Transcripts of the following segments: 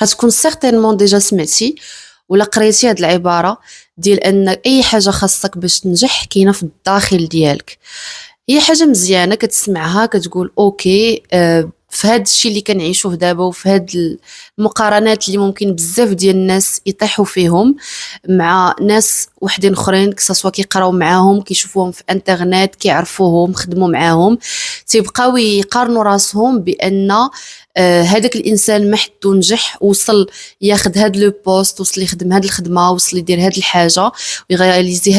غتكون سيغتينمون ديجا سمعتي ولا قريتي هاد العبارة ديال أن أي حاجة خاصك باش تنجح كاينة في الداخل ديالك. هي حاجة مزيانة كتسمعها كتقول أوكي، في هاد الشيء اللي كنعيشوه دابا وفي هاد المقارنات اللي ممكن بزاف ديال الناس يطيحوا فيهم مع ناس وحدين اخرين، كسوا كيقراو معاهم كيشوفوهم في انترنت كيعرفوهم خدموا معاهم، تيبقاو يقارنوا راسهم بان هذاك الانسان محدو نجح وصل ياخد هاد لو بوست، وصل يخدم هاد الخدمه، وصل يدير هاد الحاجه ويغياليزي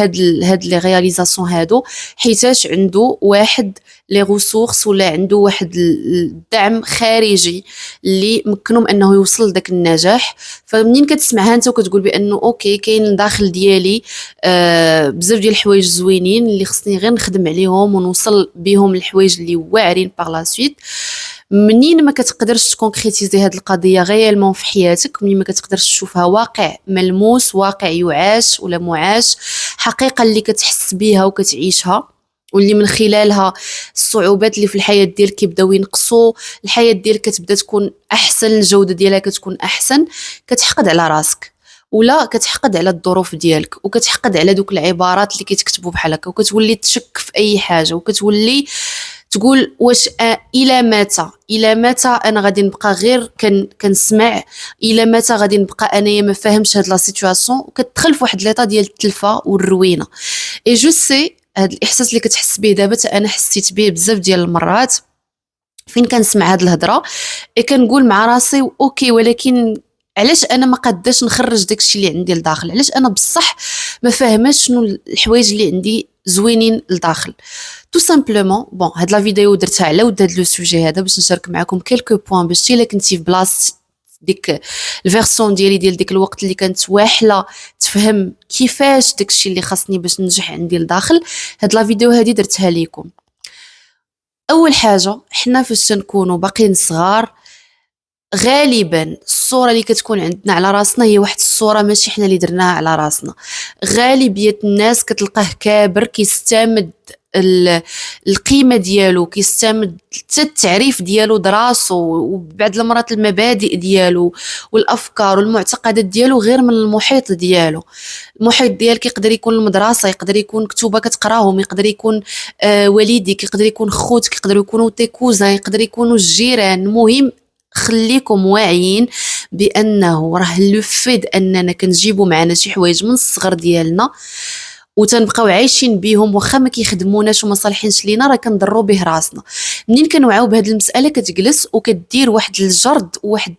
هاد لي رياليزاسيون هادو حيتاش عنده واحد لي ريسورس ولا عنده واحد الدعم خارجي اللي مكنهم انه يوصل لذاك النجاح. فمنين كتسمعها انت وكتقول بانه اوكي كاين داخل ديالي بزاف ديال الحوايج زوينين اللي خصني غير نخدم عليهم ونوصل بهم الحوايج اللي واعرين باغ لا سويت، منين ما كتقدرش تكونكريتيزي هاد القضيه غيالمون في حياتك، منين ما كتقدرش تشوفها واقع ملموس، واقع يعاش ولا معاش، حقيقه اللي كتحس بيها وكتعيشها، واللي من خلالها الصعوبات اللي في الحياه ديالك كيبداو ينقصوا، الحياه ديالك كتبدا تكون احسن، الجوده ديالها كتكون احسن، كتحقد على راسك ولا كتحقد على الظروف ديالك وكتحقد على دوك العبارات اللي كيتكتبوا بحال هكا، وكتولي تشك في اي حاجه وكتولي تقول واش الى متى انا غادي نبقى غير كنسمع، الى متى غادي نبقى انايا ما فاهمش هاد لا سيتوياسيون، وكتدخل في واحد ليطا ديال التلفه والروينه. اي جو سي هاد الاحساس اللي كتحس به دابا انا حسيت به بزاف ديال المرات فين كنسمع هاد الهضره، كنقول مع راسي اوكي ولكن علاش انا ما قاداش نخرج داكشي اللي عندي لداخل، علاش انا بصح ما فاهماش شنو الحوايج اللي عندي زوينين لداخل. تو سامبلومون بون هاد لا فيديو درتها على ود هاد لو سوجي هذا باش نشارك معكم كيلكو بوين باش الا كنتي في بلاصه ديك الفيرسون ديالي ديال ديك الوقت اللي كانت واحله تفهم كيفاش داكشي اللي خاصني باش ننجح عندي لداخل. هاد لا فيديو هادي درتها ليكم. اول حاجه حنا فاش تنكونوا باقيين صغار غالبا الصوره اللي كتكون عندنا على راسنا هي واحد الصوره ماشي حنا اللي درناها على راسنا. غالبيه الناس كتلقاه كابر كيستمد القيمه ديالو، كيستمد حتى التعريف ديالو دراسو وبعض المرات المبادئ ديالو والافكار والمعتقدات ديالو غير من المحيط ديالو. المحيط ديالك يقدر يكون المدرسه، يقدر يكون كتوبه كتقراهم، يقدر يكون والديك، يقدر يكون خوتك، يقدر يكونوا تي كوزان، يقدر يكونوا الجيران. المهم خليكم واعيين بانه راه لو فيد اننا كنجيبوا معنا شي حوايج من الصغر ديالنا وتنبقاو عايشين بيهم واخا ما كيخدموناش وما صالحينش لينا، راه كنضروا به راسنا. منين كنوعاو بهاد المساله كتجلس وكدير واحد الجرد وواحد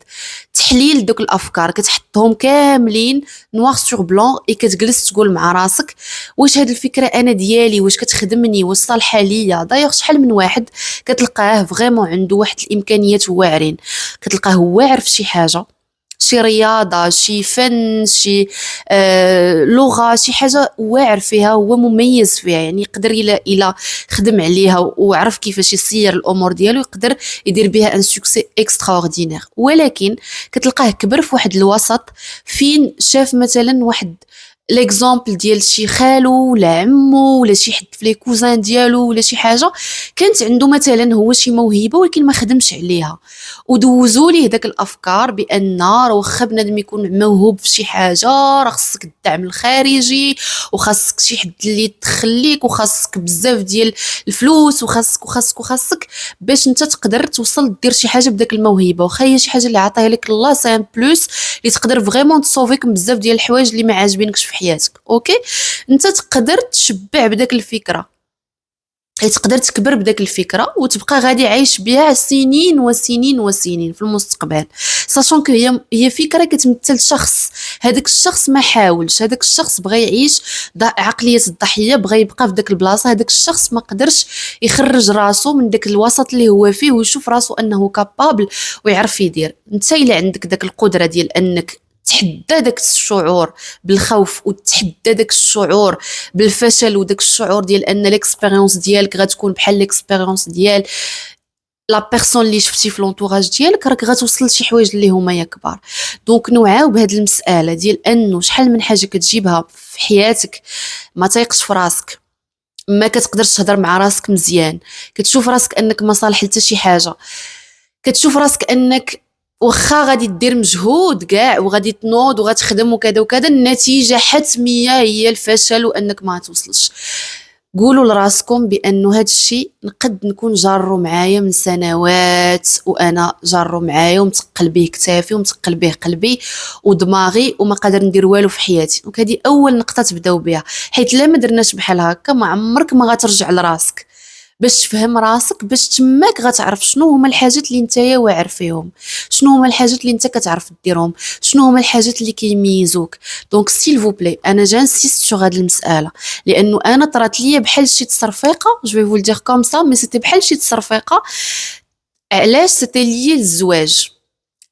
تحليل دوك الافكار، كتحطهم كاملين نوار سور بلون، كتجلس تقول مع راسك واش هاد الفكره انا ديالي، واش كتخدمني، واش صالحه ليا. دايوغ شحال من واحد كتلقاه فريمون عنده واحد الامكانيات واعرين، كتلقاه واعر في شي حاجه، شي رياضه، شي فن، شي لغه، شي حاجه واعر فيها هو مميز فيها، يعني يقدر الى خدم عليها وعرف كيفاش يسير الامور ديالو يقدر يدير بها ان سوكسي اكستراوردينير. ولكن كتلقاه كبر في واحد الوسط فين شاف مثلا واحد ليكزامبل ديال شي خالو ولا عمو ولا شي حد في لي كوزان ديالو ولا شي حاجه كانت عنده مثلا هو شي موهبه ولكن ما خدمش عليها، ودوزوا ليه داك الافكار بان راه واخا بنادم يكون موهوب في شي حاجه راه خصك الدعم الخارجي وخاصك شي حد اللي تخليك وخاصك بزاف ديال الفلوس وخاصك باش انت تقدر توصل دير شي حاجه بداك الموهبه، واخا هي شي حاجه اللي عطاها لك الله سان بلوس اللي تقدر فريمون تصوفيك من بزاف ديال الحوايج اللي ما عاجبينكش في حياتك. اوكي انت تقدر تشبع بداك الفكره، تقدر تكبر بداك الفكره وتبقى غادي عايش بها سنين وسنين وسنين في المستقبل، ساشون كو هي فكره كتمثل شخص، هذاك الشخص ما حاولش، هذاك الشخص بغى يعيش عقليه الضحيه، بغى يبقى في داك البلاصه، هذاك الشخص ما قدرش يخرج راسو من داك الوسط اللي هو فيه ويشوف راسو انه كابابل ويعرف يدير. انت الا عندك داك القدره ديال انك تحدى داك الشعور بالخوف وتحدى داك الشعور بالفشل وداك الشعور ديال ان ليكسبيريونس ديالك غتكون بحال ليكسبيريونس ديال لا بيرسون اللي شفتي في لونطوراج ديالك، راك غتوصل لشي حوايج اللي هما يا كبار. دونك نوعاو بهاد المساله ديال انه شحال من حاجه كتجيبها في حياتك ما تايقش في راسك، ما كتقدرش تهضر مع راسك مزيان، كتشوف راسك انك ما صالح حتى شي حاجه، كتشوف راسك انك واخا غادي دير مجهود كاع وغادي تنوض وغتخدم وكذا وكذا، النتيجه حتميه هي الفشل وانك ما توصلش. قولوا لراسكم بانه هذا الشيء نقد نكون جارو معايا من سنوات، وانا جارو معايا ومتقل به كتافي ومتقل به قلبي ودماغي وما قادر ندير والو في حياتي. دونك هذه اول نقطه تبداو بها، حيت لا ما درناش بحال هكا ما عمرك ما غترجع لراسك باش تفهم راسك، باش تماك غتعرف شنو هما الحاجات اللي نتايا واعر فيهم، شنو هما الحاجات اللي انت كتعرف ديرهم، شنو هما الحاجات اللي كيميزوك. دونك سيل فو بلاي انا جانسيست سوغ هاد المساله، لانه انا طرات ليا بحال شي تصرفيقه، جو في فول دير كوم سا مي سيتي بحال شي تصرفيقه. علاش؟ سيتي ليي للزواج.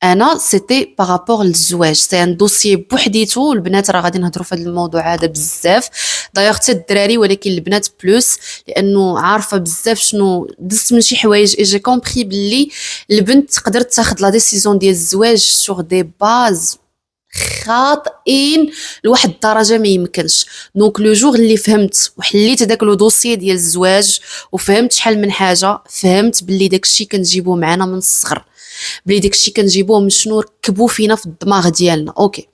انا سيتي بارابور للزواج، سي ان دوسيي بوحديتو. البنات راه غادي نهضروا في هذا الموضوع هذا بزاف، دايوغ حتى الدراري، ولكن البنات بلوس، لانه عارفه بزاف شنو دزت من شي حوايج. اي جي كومبري بلي البنت تقدر تاخذ لا ديسيزيون ديال الزواج سور دي باز خاطئين لواحد الدرجه ما يمكنش. دونك لو جور اللي فهمت وحليت داك لو دوسيي ديال الزواج وفهمت شحال من حاجه، فهمت باللي داكشي كنجيبوه معنا من الصغر، بلي داكشي كنجيبوه من شنو ركبوا فينا في الدماغ ديالنا. اوكي،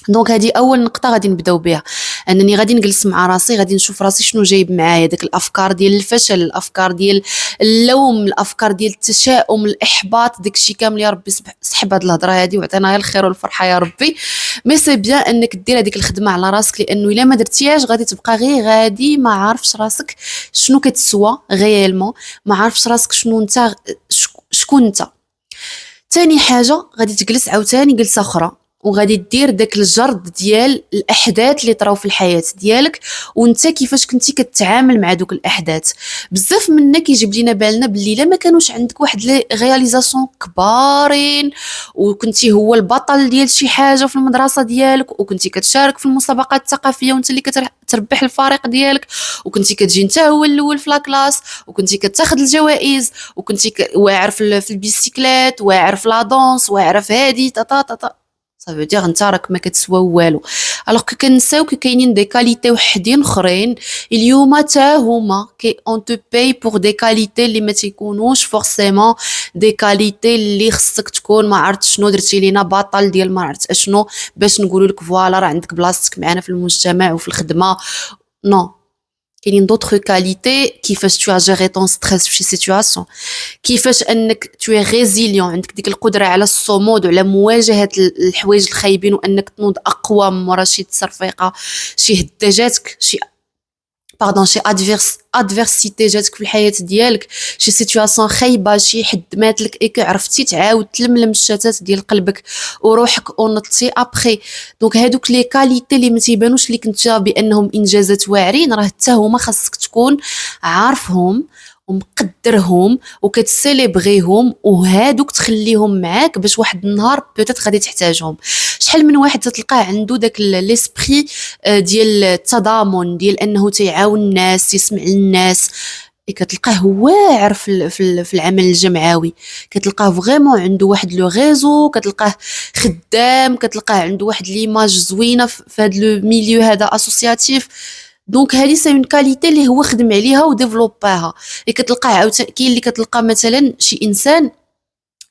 دونك هذه اول نقطه غادي نبداو بها، انني غادي نجلس مع راسي، غادي نشوف راسي شنو جايب معايا، داك الافكار ديال الفشل، الافكار ديال اللوم، الافكار ديال التشاؤم، الاحباط، داكشي كامل. يا ربي سحب هاد الهضره هادي وعطينا غير الخير والفرحه يا ربي. مي سي بيان انك دير هذيك الخدمه على راسك، لانه الا ما درتيهاش غادي تبقى غير غادي ما عارفش راسك شنو كتسوى غيالمون، ما عارفش راسك شنو انت، شكون انت. تاني حاجه غادي تجلس عاوتاني جلسه اخرى، وغادي دير داك الجرد ديال الاحداث اللي طراو في الحياه ديالك، وانت كيفاش كنتي كتعامل مع دوك الاحداث. بزاف منا كيجيب لينا بالنا باللي لا ما كانوش عندك واحد لي رياليزاسيون كبارين، وكنتي هو البطل ديال شي حاجه في المدرسه ديالك، وكنتي كتشارك في المسابقات الثقافيه وانت اللي كتربح الفريق ديالك، وكنتي كتجي انت هو الاول في لاكلاس، وكنتي كتاخذ الجوائز، وكنتي واعر في البيسيكليت، واعر في لا دونس، واعر في هادي تا صافي دير انت راك ما كتسوى والو. الوغ كنساو كاينين دي كاليتي وحدين اخرين اليوم حتى هما كي اون تو باي بور دي كاليتي اللي ما تيكونوش فورسيمون دي كاليتي اللي خصك تكون ما عرفت شنو درتي لينا بطل ديال ما عرفت اشنو باش نقولوا لك فوالا راه عندك بلاصتك معنا في المجتمع وفي الخدمه. نو، كاينين دوطخ كاليتي، كيفاش تو جيري طون ستريس في شي سيتوياسيون، كيفاش انك تو ريزيليون، عندك ديك القدره على الصمود وعلى مواجهه الحوايج الخايبين، وانك تنوض اقوى من ورا شي تصرفيقه، شي هداجاتك، شي ادفيرسيتي جاتك في الحياه ديالك، شي سيتوياسيون خايبه، شي حد مات لك ايك عرفتي تعاود تلملم الشتات ديال قلبك وروحك ونطي ابخي. دونك هادوك لي كاليتي اللي ما تيبانوش ليك انت بانهم انجازات واعرين، راه حتى هما خاصك تكون عارفهم ومقدرهم وكتسيليبريهم، وهادوك تخليهم معاك باش واحد النهار بوتيت غادي تحتاجهم. شحال من واحد تلقاه عنده داك ليسبري ديال التضامن، ديال انه تيعاون الناس، تسمع للناس، كتلقاه واعر في العمل الجمعوي، كتلقاه فريمون عنده واحد لو ريزو، كتلقاه خدام، كتلقاه عنده واحد ليماج زوينه في هذا لو ميليو هذا اسوسياتيف. دونك هذه سي اون كاليتي اللي هو خدم عليها وديفلوباها. كتلقاه عاوتاني كاين اللي كتلقى مثلا شي انسان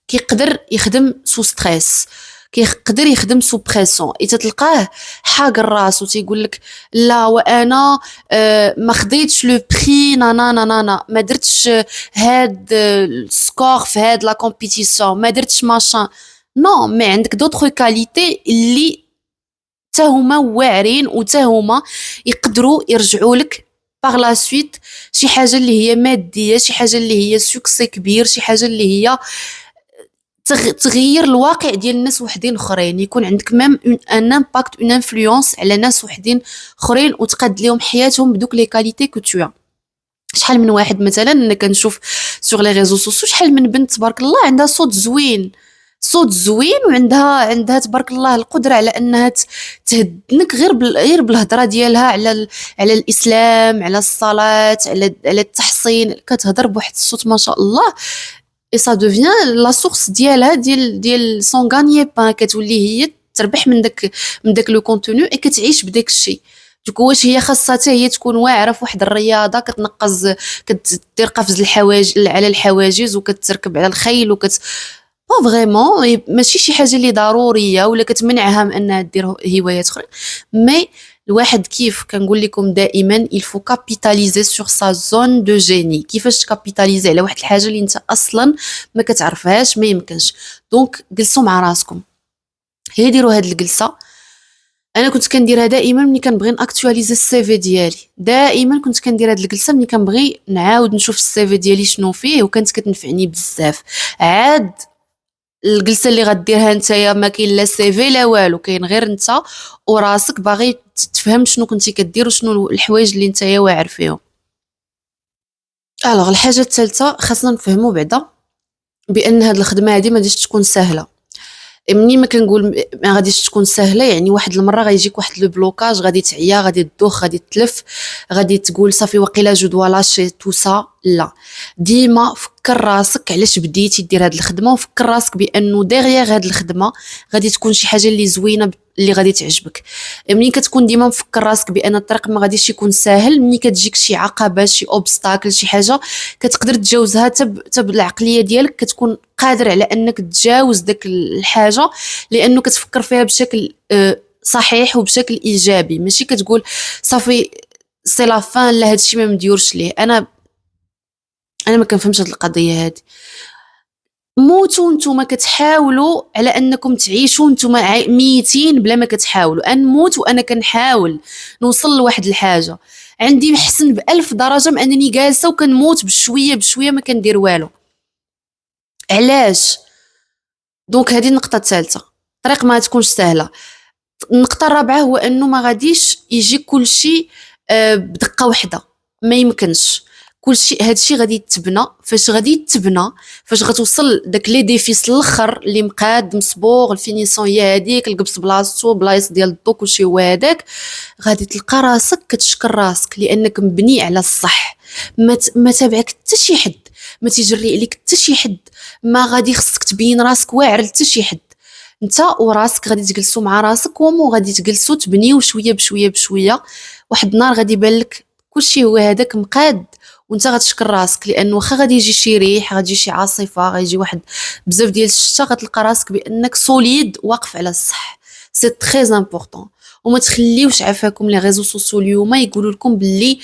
كيقدر يخدم سو ستريس، كيقدر يخدم سو بريسون، تلقاه حاقر راسو تيقول لك لا وانا ما خديتش لو بري نانا نانا، ما درتش هاد السكور في هاد لا كومبيتيسيون، ما درتش ماشان. نو، مي عندك دوطخ كاليتي اللي تا هما واعرين وتا هما يقدروا يرجعوا لك باغ لا سويت شي حاجه اللي هي ماديه، شي حاجه اللي هي سوكسي كبير، شي حاجه اللي هي تغير الواقع ديال الناس وحدين اخرين، يكون عندك ميم ان امباكت اون انفلونس على ناس وحدين اخرين وتقاد لهم حياتهم بدوك لي كاليتي كو. شحال من واحد مثلا انا كنشوف سور لي ريزو سوسيو، شحال من بنت تبارك الله عندها صوت زوين، صوت زوين، وعندها تبارك الله القدره على انها تهدنك غير بالهضره ديالها على الاسلام، على الصلاه، على التحصين، كتهضر بواحد الصوت ما شاء الله. اي سا دوفيان لا سورس ديالها ديال سون غانيي بان، كتولي هي تربح من داك لو كونتوني اي كتعيش بداك الشيء. دوك واش هي خاصها حتى هي تكون واعره في واحد الرياضه، كتنقز، كدير قفز على الحواجز وكتركب على الخيل با فريمون ماشي شي حاجه اللي ضروريه ولا كتمنعها من انها دير هوايات اخرى، مي الواحد كيف كنقول لكم دائما il faut capitaliser sur sa zone de génie. كيفاش تكابيتاليزي على واحد الحاجه اللي انت اصلا ما كتعرفهاش؟ ما يمكنش. دونك جلسوا مع راسكم، هي ديروا هاد الجلسه. انا كنت كنديرها دائما ملي كنبغي ناكtualiser السي في ديالي، دائما كنت كندير هاد الجلسه ملي كنبغي نعاود نشوف السي في ديالي شنو فيه، وكانت كتنفعني بزاف. عاد الجلسه اللي غديرها نتايا ما كاين لا سي في لا والو، كاين غير انت وراسك باغي تفهم شنو كنتي كدير وشنو الحوايج اللي نتايا واعر فيهم. الوغ الحاجه الثالثه خاصنا نفهموا بعدا بان هاد الخدمه هادي ما غاديش تكون سهله. مني ما كنقول ما غاديش تكون سهله، يعني واحد المره غيجيك واحد لو بلوكاج، غادي تعيا، غادي تدوخ، غادي تلف، غادي تقول صافي واقيلا جو دوا لاشي تو سا. لا، ديما فكر راسك علاش بديتي دير هاد الخدمه، وفكر راسك بانه ديغيغ هاد الخدمه غادي تكون شي حاجه اللي زوينه اللي غادي تعجبك. ملي كتكون ديما مفكر راسك بان الطريق ما غاديش يكون ساهل، ملي كتجيك شي عقبه، شي اوبستاكل، شي حاجه كتقدر تجاوزها تب العقليه ديالك كتكون قادر على انك تجاوز داك الحاجه، لانه كتفكر فيها بشكل صحيح وبشكل ايجابي. ماشي كتقول صافي سي لا فان، لا هادشي ما مديورش ليه. انا ما كنفهمش هاد القضيه هادي. موتوا نتوما كتحاولوا على انكم تعيشوا نتوما ميتين بلا ما كتحاولوا. نموت وانا كنحاول نوصل لواحد الحاجه، عندي حسن ب1000 درجه من انني جالسه وكنموت بشويه بشويه ما كندير والو. علاش؟ دونك هذه النقطه الثالثه، الطريق ما تكونش سهله. النقطه الرابعه هو انه ما غاديش يجي كل شيء بدقه واحده، ما يمكنش. كل شيء هادشي غادي يتبنى. فاش غادي يتبنى، فاش غتوصل داك لي ديفيس الاخر اللي مقاد مصبوغ، الفينيسيون هي هذيك، القبص بلاصتو، بلايص ديال الضو، كلشي هو هذاك، غادي تلقى راسك كتشكر راسك لانك مبني على الصح. ما تابعك حتى شي حد، ما تيجري عليك حتى شي حد، ما غادي خصك تبين راسك واعر حتى شي حد. انت وراسك غادي تجلسوا مع راسك غادي تجلسوا تبنيو شويه بشويه بشويه. واحد النهار غادي يبان لك كلشي هو هذاك مقاد، وانت غتشكر راسك، لانه واخا غادي يجي شي ريح، غادي يجي شي عاصفه، غادي يجي واحد بزاف ديال الشتا، غتلقى راسك بانك سوليد واقف على الصح. سي تري امبورطون. وما تخليوش عافاكم لي ريزو سوسيو اليوم يقولوا لكم باللي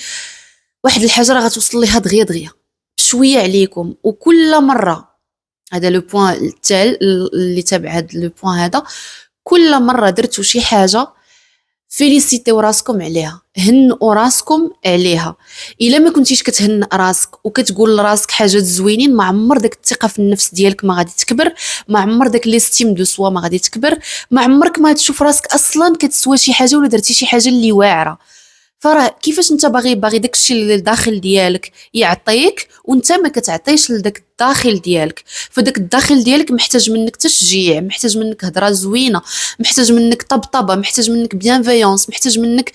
واحد الحاجه راه غتوصل ليها دغيا دغيا بشويه عليكم. وكل مره، هذا لو بوين التال اللي تابع هذا لو بوين هذا، كل مره درتو شي حاجه فيليسيتيو راسكم عليها، هنئوا راسكم عليها. الا ما كنتيش كتهنئ راسك وكتقول لراسك حاجات زوينين، ما عمر داك الثقه في النفس ديالك ما غادي تكبر، ما عمر داك ليستيم دو سوا ما غادي تكبر، ما عمرك ما تشوف راسك اصلا كتسوى شي حاجه ولا درتي شي حاجه اللي واعره. فراه كيفاش انت باغي داكشي اللي الداخل ديالك يعطيك وانت ما كتعطيش لداك الداخل ديالك. فداك الداخل ديالك محتاج منك تشجيع، محتاج منك هضره زوينه، محتاج منك طبطبه، محتاج منك بيانفيونس، محتاج منك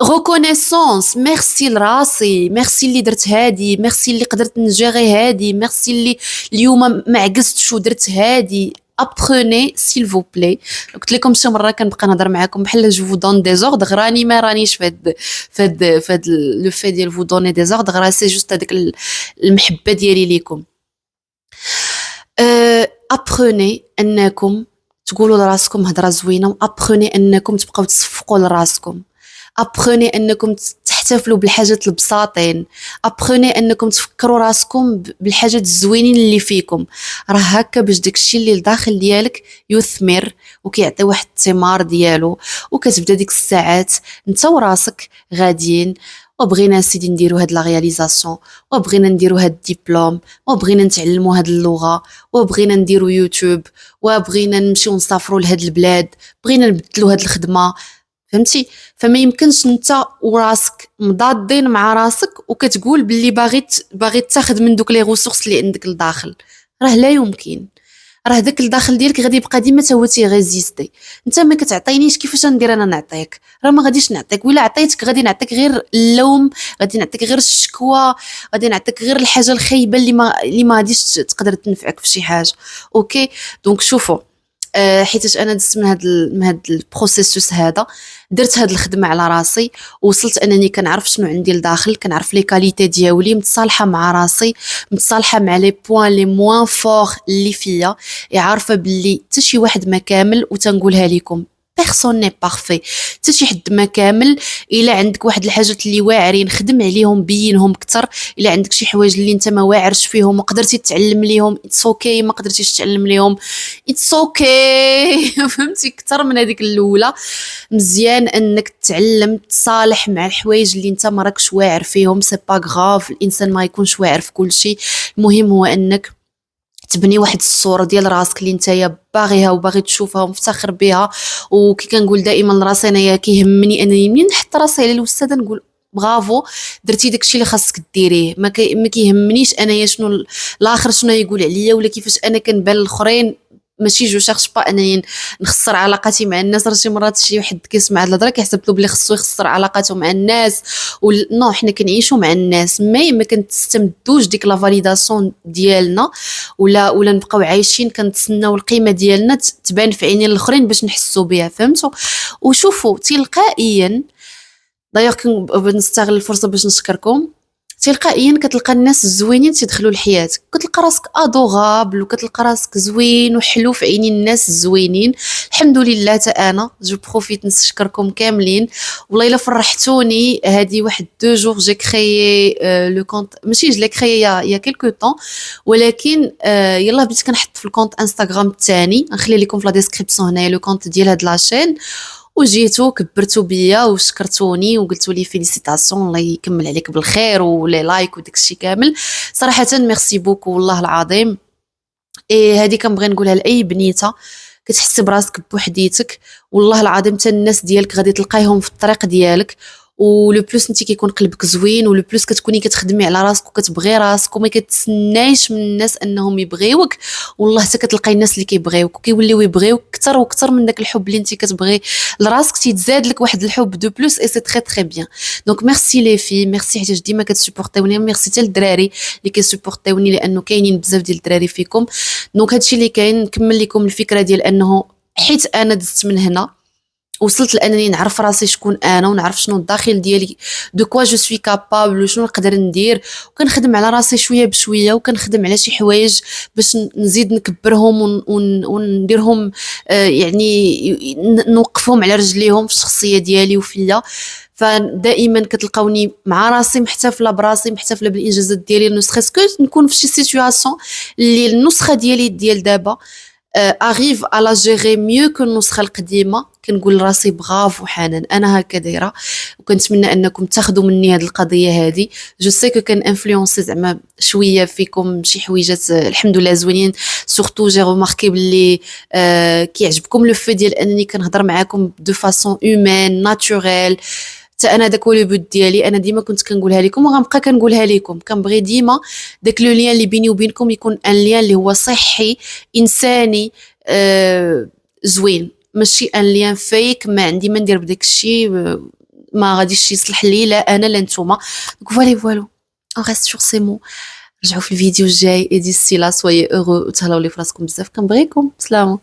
ريكونيسونس. ميرسي لراسي، ميرسي اللي درت هادي، ميرسي اللي قدرت نجيري هادي، ميرسي اللي اليوم ما عجزتش ودرت هادي. ابروني سيل فو بلي. قلت لكم شي مره كنبقى نهضر معاكم بحال جو فو دون دي زوردغ، راني ما رانيش فهاد لو في ديال فو دوني دي زوردغ، راه سي جوست هذيك المحبه ديالي ليكم. ابروني انكم تقولوا لراسكم هضره زوينه، وابروني انكم تبقاو تصفقوا لراسكم، ابروني انكم تحتفلوا بالحاجات البساطين، ابروني انكم تفكروا راسكم بالحاجات الزوينين اللي فيكم. راه هكا باش داكشي اللي لداخل ديالك يثمر وكيعطي واحد الثمار ديالو، وكتبدا ديك الساعات انت وراسك غاديين وبغينا سيدي نديروا هاد لا رياليزاسيون، وبغينا نديروا هاد الدبلوم، وبغينا نتعلموا هاد اللغه، وبغينا نديروا يوتيوب، وبغينا نمشيو نسافروا لهاد البلاد، بغينا نبدلوا هاد الخدمه. فهمتي؟ فما يمكنش انت وراسك مضادين مع راسك وكتقول باللي باغي تاخذ من دوك لي ريسورس اللي عندك لداخل. راه لا يمكن. راه داك الداخل ديالك غادي يبقى ديما تا هو تيغيزيستي. انت ما كتعطينيش، كيفاش ندير انا نعطيك؟ راه ما غاديش نعطيك، ولا عطيتك غادي نعطيك غير اللوم، غادي نعطيك غير الشكوى، غادي نعطيك غير الحاجه الخايبه اللي ما غاديش تقدر تنفعك في شي حاجه. اوكي؟ دونك شوفوا، حيتاش انا دزت من هاد البروسيسوس هذا، درت هاد الخدمه على راسي، وصلت انني كنعرف شنو عندي لداخل، كنعرف لي كاليتي ديالي، متصالحه مع راسي، متصالحه مع لي بوين لي موان فور اللي فيا، عارفه باللي حتى شي واحد ما كامل. وتنقولها لكم بيرسون ني بارفي، حتى شي حد ما كامل. الا عندك واحد الحاجات اللي واعرين خدم عليهم، بينهم كتر. الا عندك شي حوايج اللي انت ما واعرش فيهم وقدرتي تعلم ليهم اتس اوكي، ما قدرتيش تعلم ليهم اتس اوكي. فهمتي؟ كتر من هذيك الاولى. مزيان انك تعلم تصالح مع الحوايج اللي انت ما راكش واعر فيهم، سي با غاف الانسان ما يكونش واعر في كل شيء. المهم هو انك تبني واحد الصوره ديال راسك اللي نتايا باغيها وباغي تشوفها ومفتخر بها. وكي كنقول دائما لراسي انايا كيهمني انني منين نحط راسي على الاستاذه نقول برافو، درتي داكشي اللي خاصك ديريه. ما كيهمنيش انايا شنو الاخر شنو يقول عليا ولا كيفاش انا كنبان للاخرين. ماشي جو شيرش با انني نخسر علاقاتي مع الناس. راه شي مرات شي واحد كيسمع هاد الهضره كيحسب له بلي خصو يخسر علاقاته مع الناس. نو، حنا كنعيشوا مع الناس، ما كنستمدوش ديك لا فاليداسيون ديالنا، ولا نبقاو عايشين كنتسناو القيمه ديالنا تبان في عينين الاخرين باش نحسوا بها. فهمتوا؟ وشوفوا تلقائيا، دايوغ كنستغل الفرصه باش نشكركم، تلقائيا كتلقى الناس الزوينين تيدخلوا لحياتك، كتلقى راسك ادوغابل وكتلقى راسك زوين وحلو في عينين الناس الزوينين. الحمد لله. تا انا جو بروفيت نشكركم كاملين، والله الا فرحتوني. هذه واحد 2 جور جي كريي لو كونت، ماشي جو لي كريي يا كيلكو طون، ولكن يلا بديت كنحط في الكونت انستغرام الثاني، نخلي لكم في لا ديسكريبسيون هنايا لو كونت ديال هاد لاشين. وجيتو كبرتو بيا وشكرتوني وقلتوا لي فيليسيتاسيون، الله يكمل عليك بالخير ولي لايك وداكشي كامل. صراحه ميرسي بوكو والله العظيم. هذه كنبغي نقولها لاي بنيته كتحسي براسك بوحديتك، والله العظيم حتى الناس ديالك غادي تلقايهم في الطريق ديالك. ولو بلوس انت كيكون قلبك زوين، ولو بلوس كتكوني كتخدمي على راسك وكتبغي راسك وما كتسنايش من الناس انهم يبغيوك، والله حتى كتلقاي الناس اللي كيبغيوك وكيوليو يبغيوك اكثر واكثر من داك الحب اللي انت كتبغي لراسك، تيتزاد لك واحد الحب دو بلوس. اي سي تري تري بيان. دونك ميرسي لي في، ميرسي حيت ديما كتسبورتيوني، ميرسي حتى الدراري اللي كيسبورتيوني لانه كاينين بزاف ديال الدراري فيكم. دونك هادشي اللي كاين. نكمل لكم الفكره ديال انه حيت انا دزت من هنا وصلت لانني نعرف راسي شكون انا، ونعرف شنو الداخل ديالي، دو كوا جو سوي كابابل، وشنو نقدر ندير. وكنخدم على راسي شويه بشويه، وكنخدم على شي حوايج باش نزيد نكبرهم ونديرهم يعني نوقفهم على رجليهم في الشخصيه ديالي وفيا. فدائما كتلقاوني مع راسي محتفله براسي، محتفله بالانجازات ديالي، نو سكو نكون في شي سيتوياسيون اللي النسخه ديالي ديال دابا arrive à la gérer mieux que النسخه القديمه. كنقول لراسي برافو حنان، انا هكا دايره. وكنتمنى انكم تاخذوا مني هذه القضيه هذه. جو سي كو كان انفلونسي زعما شويه فيكم شي حويجات الحمد لله زوينين. سورتو جي روماركي بلي كيعجبكم لو في ديال انني كنهضر معاكم دو فاسون هومان ناتوريل. حتى انا داك هو لو بوت ديالي. انا ديما كنت كنقولها لكم وغنبقى كنقولها لكم، كنبغي ديما داك لو لين اللي بيني وبينكم يكون ان لين اللي هو صحي انساني زوين، ماشي ان لين فيك ما عندي ما ندير بداك الشيء ما غاديش يصلح لي لا انا لا نتوما. دونك فوالا اون ريست سور سي مو. رجعوا في الفيديو الجاي. اي ديسي لا سوي اورو وتهلاو لي فراسكم بزاف. كنبغيكم. سلام.